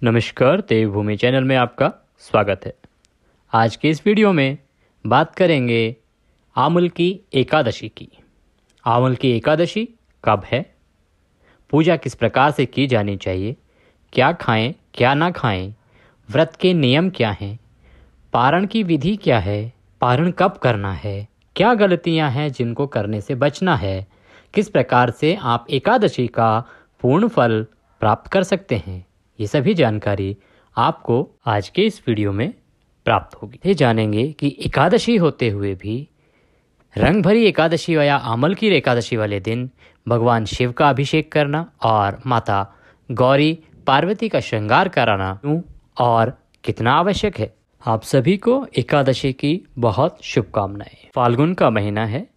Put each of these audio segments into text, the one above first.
नमस्कार, देवभूमि चैनल में आपका स्वागत है। आज के इस वीडियो में बात करेंगे आमल की एकादशी की। आमल की एकादशी कब है, पूजा किस प्रकार से की जानी चाहिए, क्या खाएं क्या ना खाएं, व्रत के नियम क्या हैं, पारण की विधि क्या है, पारण कब करना है, क्या गलतियां हैं जिनको करने से बचना है, किस प्रकार से आप एकादशी का पूर्ण फल प्राप्त कर सकते हैं, ये सभी जानकारी आपको आज के इस वीडियो में प्राप्त होगी। ये जानेंगे कि एकादशी होते हुए भी रंग भरी एकादशी या आमल की एकादशी वाले दिन भगवान शिव का अभिषेक करना और माता गौरी पार्वती का श्रृंगार कराना क्यों और कितना आवश्यक है। आप सभी को एकादशी की बहुत शुभकामनाएं। फाल्गुन का महीना है।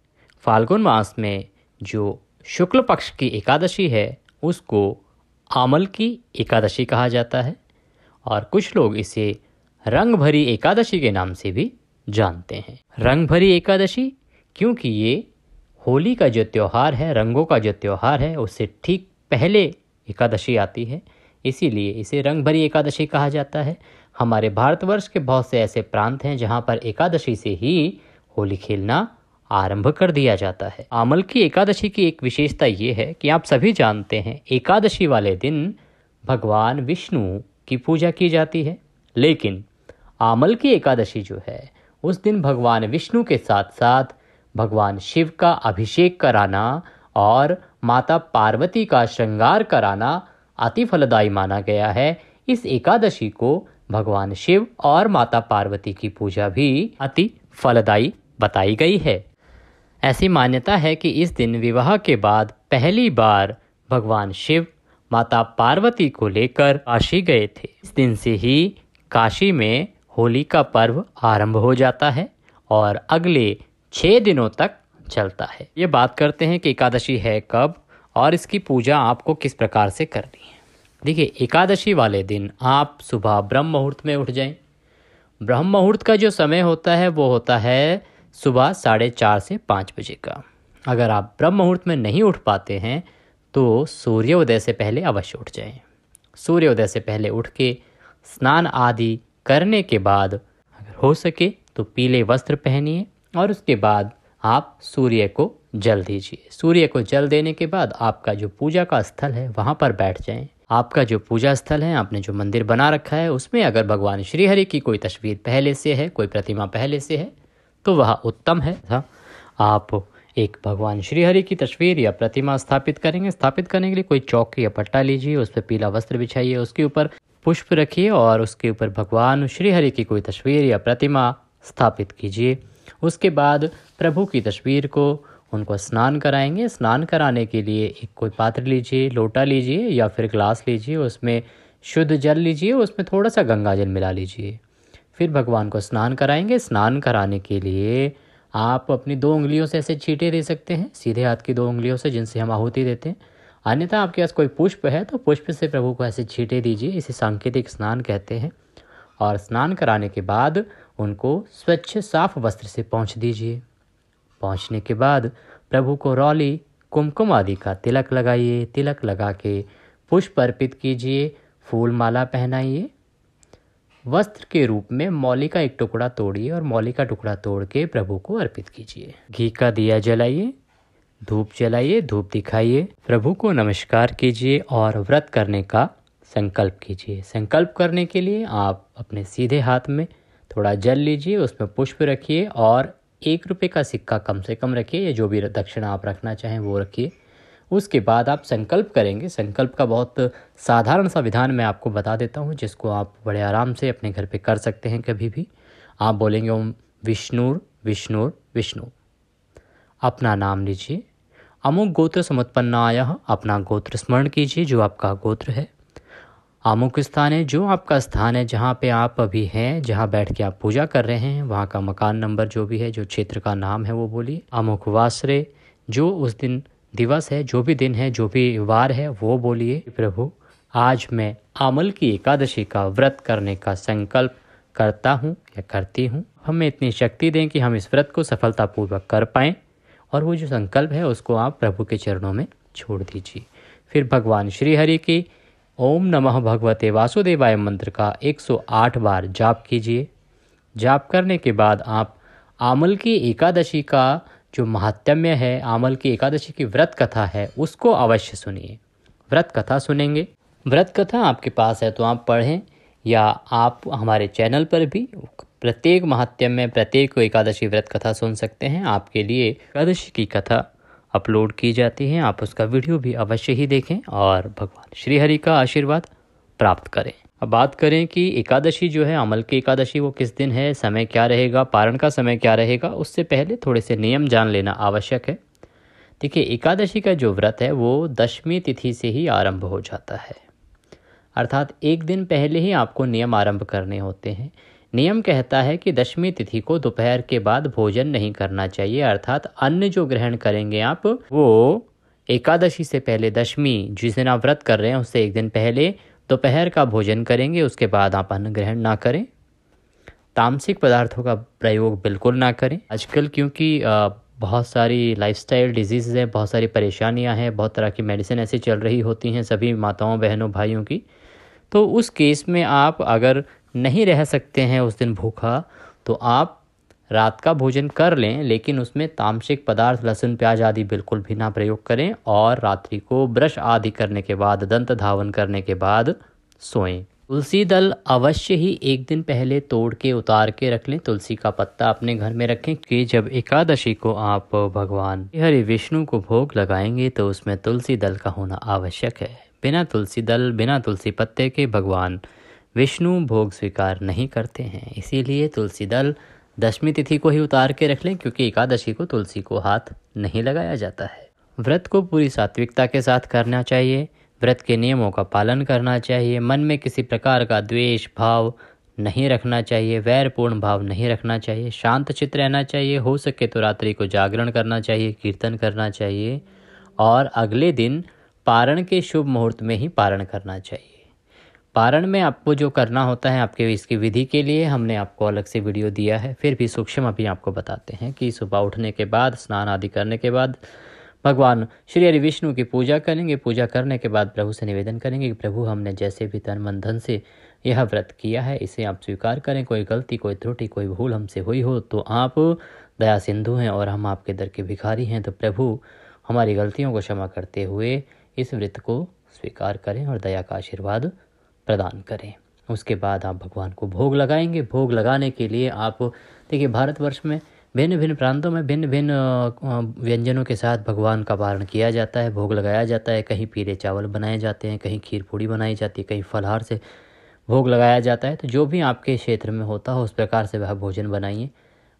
फाल्गुन मास में जो शुक्ल पक्ष की एकादशी है उसको आमल की एकादशी कहा जाता है और कुछ लोग इसे रंग भरी एकादशी के नाम से भी जानते हैं। रंग भरी एकादशी क्योंकि ये होली का जो त्यौहार है, रंगों का जो त्यौहार है, उससे ठीक पहले एकादशी आती है, इसीलिए इसे रंग भरी एकादशी कहा जाता है। हमारे भारतवर्ष के बहुत से ऐसे प्रांत हैं जहाँ पर एकादशी से ही होली खेलना आरंभ कर दिया जाता है। आमल की एकादशी की एक विशेषता ये है कि आप सभी जानते हैं एकादशी वाले दिन भगवान विष्णु की पूजा की जाती है, लेकिन आमल की एकादशी जो है उस दिन भगवान विष्णु के साथ साथ भगवान शिव का अभिषेक कराना और माता पार्वती का श्रृंगार कराना अति फलदायी माना गया है। इस एकादशी को भगवान शिव और माता पार्वती की पूजा भी अति फलदायी बताई गई है। ऐसी मान्यता है कि इस दिन विवाह के बाद पहली बार भगवान शिव माता पार्वती को लेकर काशी गए थे। इस दिन से ही काशी में होली का पर्व आरंभ हो जाता है और अगले 6 दिनों तक चलता है। ये बात करते हैं कि एकादशी है कब और इसकी पूजा आपको किस प्रकार से करनी है। देखिए, एकादशी वाले दिन आप सुबह ब्रह्म मुहूर्त में उठ जाएं। ब्रह्म मुहूर्त का जो समय होता है वो होता है सुबह 4:30 से 5 बजे का। अगर आप ब्रह्म मुहूर्त में नहीं उठ पाते हैं तो सूर्योदय से पहले अवश्य उठ जाएं। सूर्योदय से पहले उठ के स्नान आदि करने के बाद अगर हो सके तो पीले वस्त्र पहनिए और उसके बाद आप सूर्य को जल दीजिए। सूर्य को जल देने के बाद आपका जो पूजा का स्थल है वहाँ पर बैठ जाएं। आपका जो पूजा स्थल है, आपने जो मंदिर बना रखा है, उसमें अगर भगवान श्री हरि की कोई तस्वीर पहले से है, कोई प्रतिमा पहले से है तो वह उत्तम है। आप एक भगवान श्री हरि की तस्वीर या प्रतिमा स्थापित करेंगे। स्थापित करने के लिए कोई चौकी या पट्टा लीजिए, उस पर पीला वस्त्र बिछाइए, उसके ऊपर पुष्प रखिए और उसके ऊपर भगवान श्री हरि की कोई तस्वीर या प्रतिमा स्थापित कीजिए। उसके बाद प्रभु की तस्वीर को उनको स्नान कराएंगे। स्नान कराने के लिए एक कोई पात्र लीजिए, लोटा लीजिए या फिर ग्लास लीजिए, उसमें शुद्ध जल लीजिए, उसमें थोड़ा सा गंगा जल मिला लीजिए। फिर भगवान को स्नान कराएंगे। स्नान कराने के लिए आप अपनी 2 उंगलियों से ऐसे छींटे दे सकते हैं, सीधे हाथ की 2 उंगलियों से, जिनसे हम आहुति देते हैं। अन्यथा आपके पास कोई पुष्प है तो पुष्प से प्रभु को ऐसे छींटे दीजिए। इसे सांकेतिक स्नान कहते हैं। और स्नान कराने के बाद उनको स्वच्छ साफ वस्त्र से पोंछ दीजिए। पोंछने के बाद प्रभु को रौली, कुमकुम आदि का तिलक लगाइए। तिलक लगा के पुष्प अर्पित कीजिए, फूल माला पहनाइए। वस्त्र के रूप में मौली का एक टुकड़ा तोड़िए और मौली का टुकड़ा तोड़ के प्रभु को अर्पित कीजिए। घी का दिया जलाइए, धूप जलाइए, धूप दिखाइए, प्रभु को नमस्कार कीजिए और व्रत करने का संकल्प कीजिए। संकल्प करने के लिए आप अपने सीधे हाथ में थोड़ा जल लीजिए, उसमें पुष्प रखिए और 1 रुपये का सिक्का कम से कम रखिए, या जो भी दक्षिणा आप रखना चाहें वो रखिए। उसके बाद आप संकल्प करेंगे। संकल्प का बहुत साधारण सा विधान मैं आपको बता देता हूँ, जिसको आप बड़े आराम से अपने घर पे कर सकते हैं। कभी भी आप बोलेंगे ओम विष्णुर विष्णुर विष्णु। अपना नाम लीजिए। अमुक गोत्र समुत्पन्नाय, अपना गोत्र स्मरण कीजिए, जो आपका गोत्र है। अमुक स्थान है, जो आपका स्थान है जहाँ पे आप अभी हैं, जहाँ बैठ के आप पूजा कर रहे हैं, वहाँ का मकान नंबर जो भी है, जो क्षेत्र का नाम है वो बोलिए। अमुक वासरे, जो उस दिन दिवस है, जो भी दिन है, जो भी वार है वो बोलिए। प्रभु, आज मैं आमल की एकादशी का व्रत करने का संकल्प करता हूँ या करती हूँ। हमें इतनी शक्ति दें कि हम इस व्रत को सफलतापूर्वक कर पाएँ। और वो जो संकल्प है उसको आप प्रभु के चरणों में छोड़ दीजिए। फिर भगवान श्री हरि की ओम नमः भगवते वासुदेवाय मंत्र का 108 बार जाप कीजिए। जाप करने के बाद आप आमल की एकादशी का जो महात्म्य है, आमल की एकादशी की व्रत कथा है, उसको अवश्य सुनिए। व्रत कथा सुनेंगे, व्रत कथा आपके पास है तो आप पढ़ें, या आप हमारे चैनल पर भी प्रत्येक महात्म्य में प्रत्येक एकादशी व्रत कथा सुन सकते हैं। आपके लिए एकादशी की कथा अपलोड की जाती है, आप उसका वीडियो भी अवश्य ही देखें और भगवान श्री हरि का आशीर्वाद प्राप्त करें। अब बात करें कि एकादशी जो है, अमल की एकादशी, वो किस दिन है, समय क्या रहेगा, पारण का समय क्या रहेगा, उससे पहले थोड़े से नियम जान लेना आवश्यक है। देखिए, एकादशी का जो व्रत है वो दशमी तिथि से ही आरंभ हो जाता है, अर्थात एक दिन पहले ही आपको नियम आरंभ करने होते हैं। नियम कहता है कि दशमी तिथि को दोपहर के बाद भोजन नहीं करना चाहिए, अर्थात अन्न जो ग्रहण करेंगे आप, वो एकादशी से पहले, दशमी जिस दिन आप व्रत कर रहे हैं उससे एक दिन पहले दोपहर का भोजन करेंगे, उसके बाद आप अन्न ग्रहण ना करें। तामसिक पदार्थों का प्रयोग बिल्कुल ना करें। आजकल क्योंकि बहुत सारी लाइफस्टाइल डिजीज़ है, बहुत सारी परेशानियां हैं, बहुत तरह की मेडिसिन ऐसी चल रही होती हैं सभी माताओं बहनों भाइयों की, तो उस केस में आप अगर नहीं रह सकते हैं उस दिन भूखा, तो आप रात का भोजन कर लें, लेकिन उसमें तामसिक पदार्थ लहसुन प्याज आदि बिल्कुल भी ना प्रयोग करें, और रात्रि को ब्रश आदि करने के बाद, दंत धावन करने के बाद सोएं। तुलसी दल अवश्य ही एक दिन पहले तोड़ के उतार के रख लें। तुलसी का पत्ता अपने घर में रखें कि जब एकादशी को आप भगवान हरि विष्णु को भोग लगाएंगे तो उसमें तुलसी दल का होना आवश्यक है। बिना तुलसी दल, बिना तुलसी पत्ते के भगवान विष्णु भोग स्वीकार नहीं करते हैं। इसीलिए तुलसी दल दशमी तिथि को ही उतार के रख लें, क्योंकि एकादशी को तुलसी को हाथ नहीं लगाया जाता है। व्रत को पूरी सात्विकता के साथ करना चाहिए, व्रत के नियमों का पालन करना चाहिए, मन में किसी प्रकार का द्वेष भाव नहीं रखना चाहिए, वैरपूर्ण भाव नहीं रखना चाहिए, शांत चित्त रहना चाहिए। हो सके तो रात्रि को जागरण करना चाहिए, कीर्तन करना चाहिए, और अगले दिन पारण के शुभ मुहूर्त में ही पारण करना चाहिए। पारण में आपको जो करना होता है, आपके इसकी विधि के लिए हमने आपको अलग से वीडियो दिया है, फिर भी सूक्ष्म अभी आपको बताते हैं कि सुबह उठने के बाद, स्नान आदि करने के बाद भगवान श्री हरि विष्णु की पूजा करेंगे। पूजा करने के बाद प्रभु से निवेदन करेंगे कि प्रभु, हमने जैसे भी तन मन धन से यह व्रत किया है, इसे आप स्वीकार करें। कोई गलती, कोई त्रुटि, कोई भूल हमसे हुई हो तो आप दया सिंधु हैं और हम आपके दर के भिखारी हैं, तो प्रभु हमारी गलतियों को क्षमा करते हुए इस व्रत को स्वीकार करें और दया का आशीर्वाद प्रदान करें। उसके बाद आप भगवान को भोग लगाएंगे। भोग लगाने के लिए आप देखिए, भारतवर्ष में भिन्न भिन्न प्रांतों में भिन्न भिन्न व्यंजनों के साथ भगवान का पारण किया जाता है, भोग लगाया जाता है। कहीं पीले चावल बनाए जाते हैं, कहीं खीर पूड़ी बनाई जाती है, कहीं फलाहार से भोग लगाया जाता है। तो जो भी आपके क्षेत्र में होता हो उस प्रकार से वह भोजन बनाइए।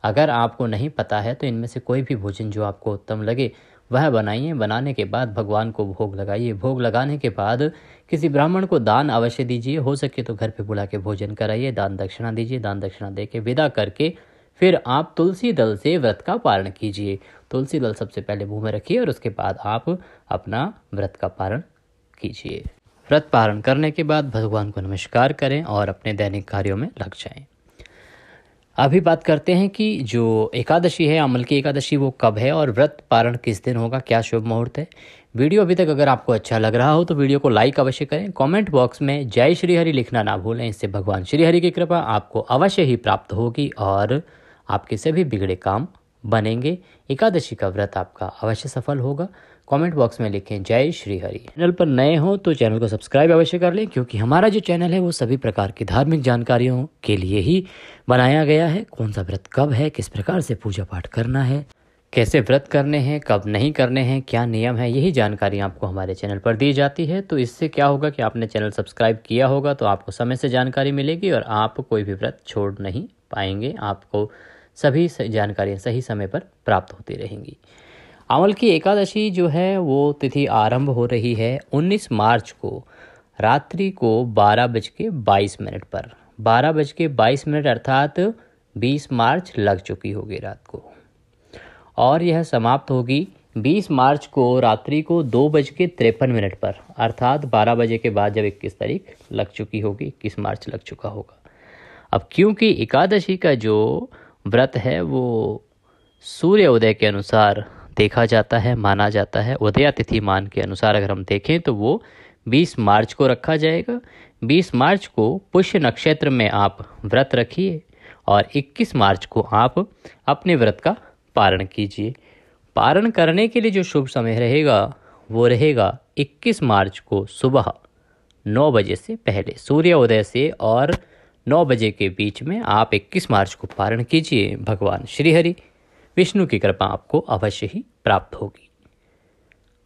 अगर आपको नहीं पता है तो इनमें से कोई भी भोजन जो आपको उत्तम लगे वह बनाइए। बनाने के बाद भगवान को भोग लगाइए। भोग लगाने के बाद किसी ब्राह्मण को दान अवश्य दीजिए, हो सके तो घर पे बुला के भोजन कराइए, दान दक्षिणा दीजिए। दान दक्षिणा दे के विदा करके फिर आप तुलसी दल से व्रत का पारण कीजिए। तुलसी दल सबसे पहले मुंह में रखिए और उसके बाद आप अपना व्रत का पारण कीजिए। व्रत पारण करने के बाद भगवान को नमस्कार करें और अपने दैनिक कार्यों में लग जाएं। अभी बात करते हैं कि जो एकादशी है, अमल की एकादशी, वो कब है और व्रत पारण किस दिन होगा, क्या शुभ मुहूर्त है। वीडियो अभी तक अगर आपको अच्छा लग रहा हो तो वीडियो को लाइक अवश्य करें। कमेंट बॉक्स में जय श्री हरि लिखना ना भूलें, इससे भगवान श्री हरि की कृपा आपको अवश्य ही प्राप्त होगी और आपके सभी बिगड़े काम बनेंगे। एकादशी का व्रत आपका अवश्य सफल होगा। कमेंट बॉक्स में लिखें जय श्री हरि। चैनल पर नए हो तो चैनल को सब्सक्राइब अवश्य कर लें, क्योंकि हमारा जो चैनल है वो सभी प्रकार की धार्मिक जानकारियों के लिए ही बनाया गया है। कौन सा व्रत कब है, किस प्रकार से पूजा पाठ करना है, कैसे व्रत करने हैं, कब नहीं करने हैं, क्या नियम है, यही जानकारी आपको हमारे चैनल पर दी जाती है। तो इससे क्या होगा कि आपने चैनल सब्सक्राइब किया होगा तो आपको समय से जानकारी मिलेगी और आप कोई भी व्रत छोड़ नहीं पाएंगे। आपको सभी जानकारियाँ सही समय पर प्राप्त होती रहेंगी। अमल की एकादशी जो है वो तिथि आरंभ हो रही है 19 मार्च को रात्रि को 12:22 पर। 12:22 अर्थात 20 मार्च लग चुकी होगी रात को, और यह समाप्त होगी 20 मार्च को रात्रि को 2:53 पर, अर्थात 12 बजे के बाद जब 21 तारीख लग चुकी होगी, 21 मार्च लग चुका होगा। अब क्योंकि एकादशी का जो व्रत है वो सूर्य उदय के अनुसार देखा जाता है, माना जाता है। उदया तिथि मान के अनुसार अगर हम देखें तो वो 20 मार्च को रखा जाएगा। 20 मार्च को पुष्य नक्षत्र में आप व्रत रखिए और 21 मार्च को आप अपने व्रत का पारण कीजिए। पारण करने के लिए जो शुभ समय रहेगा वो रहेगा 21 मार्च को सुबह 9 बजे से पहले, सूर्योदय से और 9 बजे के बीच में आप 21 मार्च को पारण कीजिए। भगवान श्रीहरि विष्णु की कृपा आपको अवश्य ही प्राप्त होगी।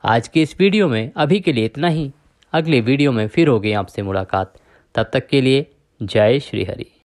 आज के इस वीडियो में अभी के लिए इतना ही। अगले वीडियो में फिर होगी आपसे मुलाकात। तब तक के लिए जय श्री हरि।